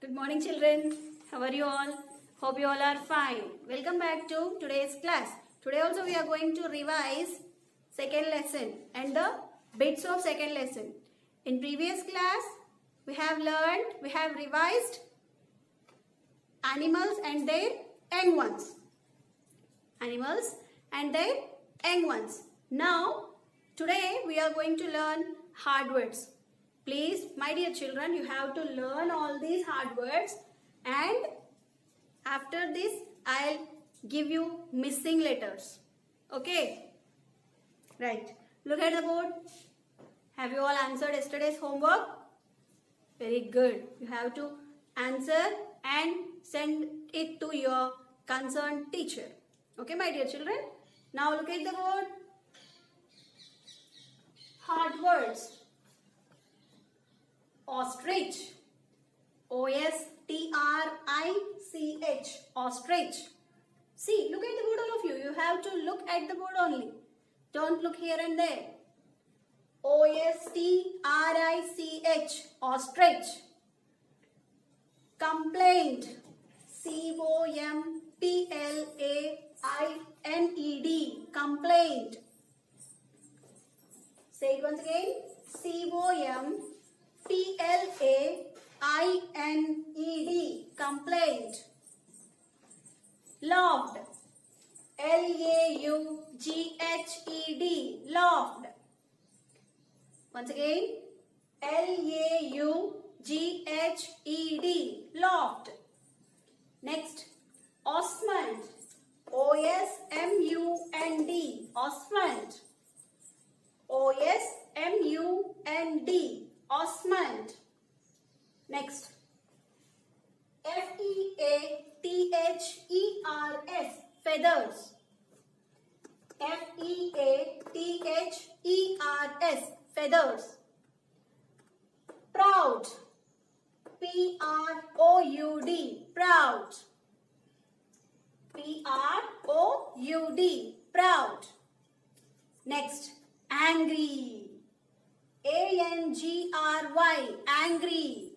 Good morning, children. How are you all? Hope you all are fine. Welcome back to today's class. Today also we are going to revise second lesson and the bits of second lesson. In previous class, we have revised animals and their young ones. Animals and their young ones. Now, today we are going to learn hard words. Please, my dear children, you have to learn all these hard words, and after this, I'll give you missing letters. Okay? Right. Look at the board. Have you all answered yesterday's homework? Very good. You have to answer and send it to your concerned teacher. Okay, my dear children? Now look at the board. Hard words. Ostrich. O-S-T-R-I-C-H. Ostrich. See, look at the board, all of you. You have to look at the board only. Don't look here and there. O-S-T-R-I-C-H. Ostrich. Complaint. C-O-M-P-L-A-I-N-E-D. Complaint. Say it once again. C-O-M-P-L-A-I-N-E-D. Complaint. Laughed. L-A-U-G-H-E-D. Laughed. Once again. L-A-U-G-H-E-D. Laughed. Next. Osmond. O-S-M-U-N-D. Osmond. O-S-M-U-N-D. Osmond. Next. F-E-A-T-H-E-R-S. Feathers. F-E-A-T-H-E-R-S. Feathers. Proud. P-R-O-U-D. Proud. P-R-O-U-D. Proud. Next. Angry. A-N-G-R-Y. Angry.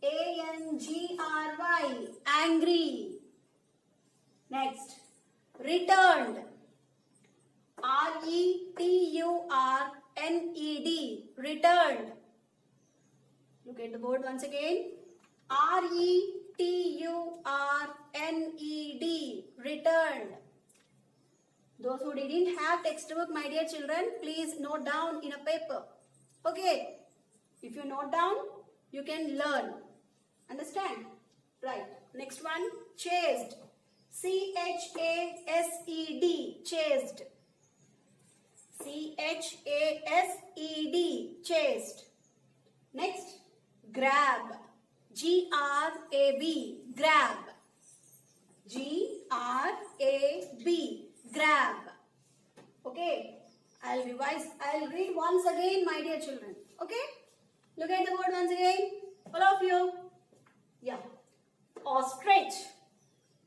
A-N-G-R-Y. Angry. Next. Returned. R-E-T-U-R-N-E-D. Returned. Look at the board once again. R-E-T-U-R-N-E-D. Returned. Those who didn't have textbook, my dear children, please note down in a paper. Okay. If you note down, you can learn. Understand? Right. Next one. Chased. C-H-A-S-E-D. Chased. C-H-A-S-E-D. Chased. Next. Grab. G-R-A-B. Grab. G-R-A-B. Grab. Okay. I'll read once again, my dear children. Okay. Look at the board once again. All of you. Yeah. Ostrich.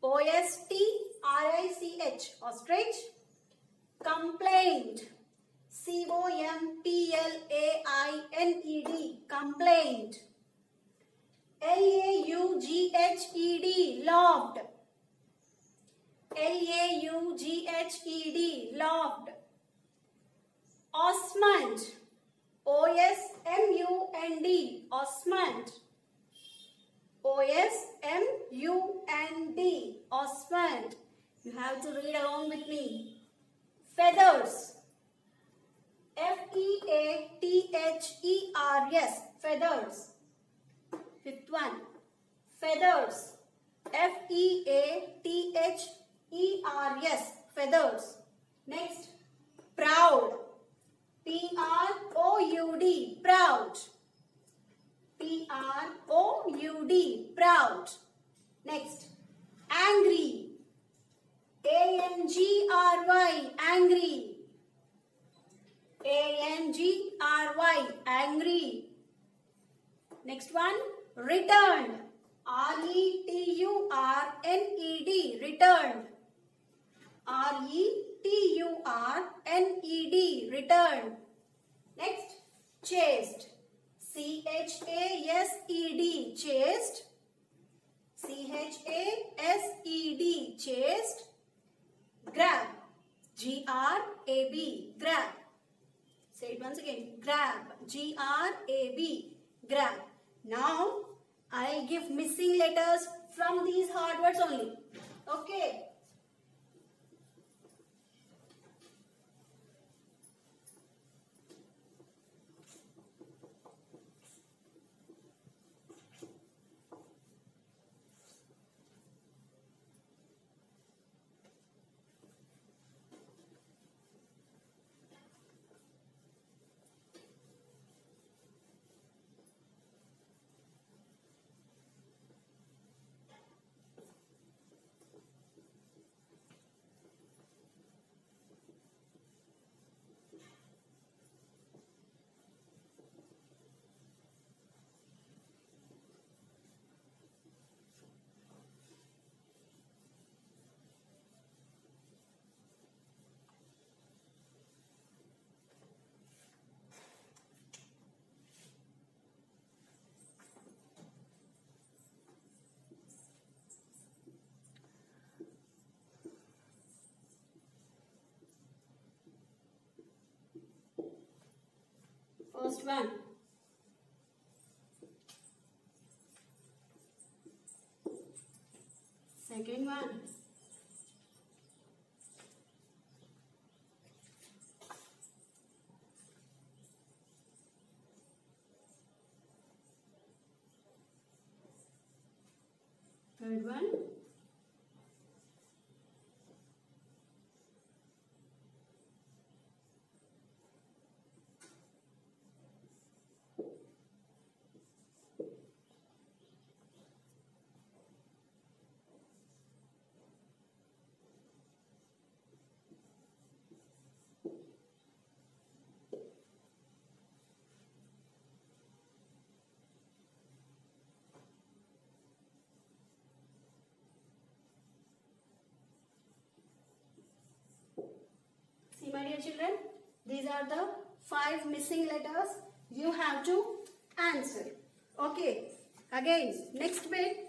O-S-T-R-I-C-H. Ostrich. Complaint. C-O-M-P-L-A-I-N-E-D. Complaint. L-A-U-G-H-E-D. Laughed. L-A-U-G-H-E-D. Laughed. Osmond. O-S-M-U-N-D. Osmond. O-S-M-U-N-D. Osmond. You have to read along with me. Feathers. F-E-A-T-H-E-R-S. Feathers. Fifth one. Feathers. F-E-A-T-H-E-R-S. Feathers. Next. Proud. P-R-O-U-D. Proud. P-R-O-U-D. Proud. Next. Angry. A-N-G-R-Y. Angry. A-N-G-R-Y. Angry. Next one. Returned. R-E-T-U-R-N-E-D. Returned. R-E-T-U-R-N-E-D. Returned. Next. Chased. C-H-A-S-E-D, chased. C-H-A-S-E-D, chased. Grab, G-R-A-B, grab. Say it once again, grab, G-R-A-B, grab. Now, I'll give missing letters from these hard words only. Okay. First one. Second one. Third one. See, my dear children, these are the 5 missing letters you have to answer. Okay, again, next bit.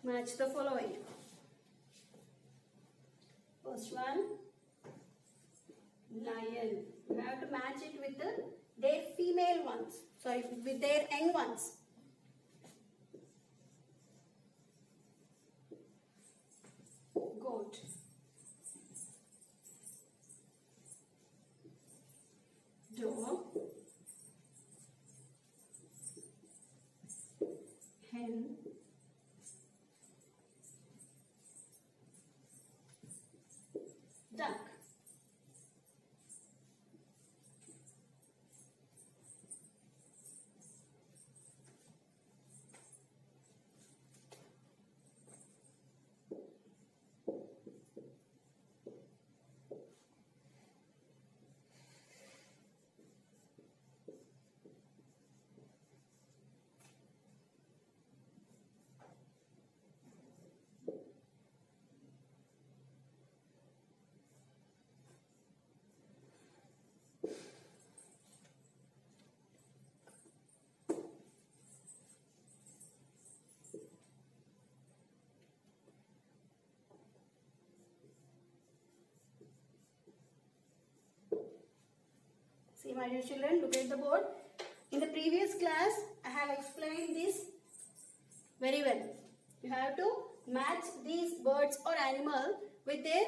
Match the following. First one, lion. You have to match it with their female ones. Sorry, with their young ones. Goat. Dog. Hen. Duck. See, my dear children, look at the board. In the previous class, I have explained this very well. You have to match these birds or animal with their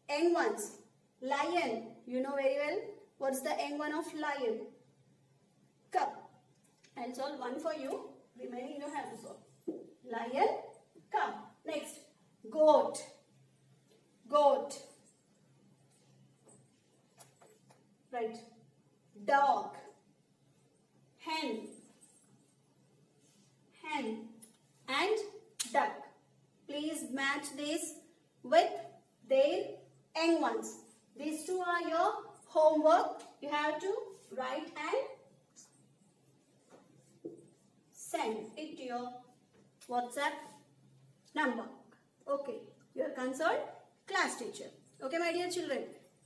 young ones. Lion, you know very well. What's the young one of lion? Cup. I'll solve one for you. Remaining you have to solve. Lion, cup. Next, goat. Goat. Right. Dog. Hen. Hen. And duck. Please match this with their young ones. These two are your homework you have to write and send it to your WhatsApp number. Okay, your concerned class teacher. Okay, my dear children,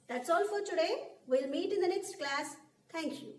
that's all for today. We'll meet in the next class. Thank you.